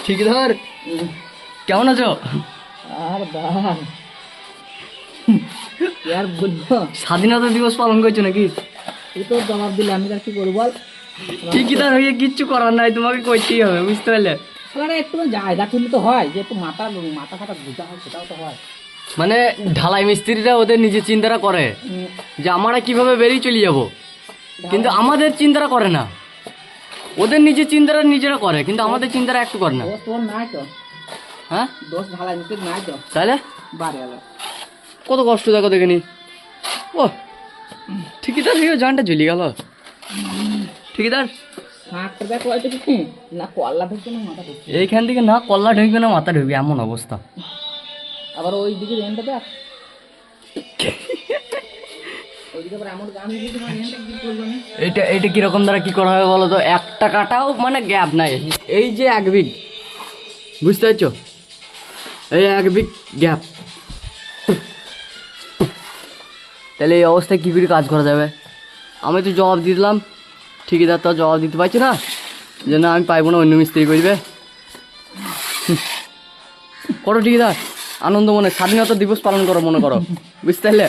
ঠিকদার কেমন আছো? আর বাহ यार বলবো স্বাধীনতা দিবস পালন করছো নাকি? তুই তো জবাব দিলে আমি আর কি করবো বল। ঠিকদার হয়ে কিচ্ছু করার নাই, তোমাকে করতেই হবে, বুঝতে পারলে? আরে একটু জায়গা তুললে তো হয়, যে একটু মাথা মাথা ফাটা বুঝা হয় সেটাও তো হয়। মানে ঢালাই মিস্ত্রিরা ওদের নিজের চিন্তাটা করে যে আমরা কিভাবে বেরিয়ে চলে যাব, কিন্তু আমাদের চিন্তাটা করে না। ওদের নিজের চিন্তাটা নিজেরা করে, কিন্তু আমাদের চিন্তাটা একটু করে না। দোষ তোর নাই তো, হ্যাঁ দোষ ঢালাই মিস্ত্রি নাই তো, তাহলে বাড়ি গেল কত কষ্ট দেখো দেখে নি। ও ঠিকদার হয়ে জানটা জ্বলি গেল। ঠিকদার হাঁটতে দেখ হয়তো কি না কল্লা ঢুকছে না মাথা ঢুকছে, এইখান থেকে না কল্লা ঢুকবে না মাথা ঢুকবে, এমন অবস্থা। আবার ওই দিকে রেনটা দেখ, ওইদিকে আবার এমন গান দিয়েছে মানে রেনটা কি করবে না। এইটা কিরকম দ্বারা কি করা হবে বলো তো? একটা কাটাও মানে গ্যাপ নাই, এই যে এক বিগ, বুঝতে পারছো? এই এক বিগ গ্যাপ, তাহলে এই অবস্থায় কী করে কাজ করা যাবে? আমি তো জবাব দিয়ে দিলাম, ঠিকদার তো জবাব দিতে পারছি না যে না আমি পাইবো না, অন্য মিস্ত্রি করবে। করো ঠিকদার, আনন্দ মনে স্বাধীনতা দিবস পালন করো, মনে করো, বুঝতে পারলে?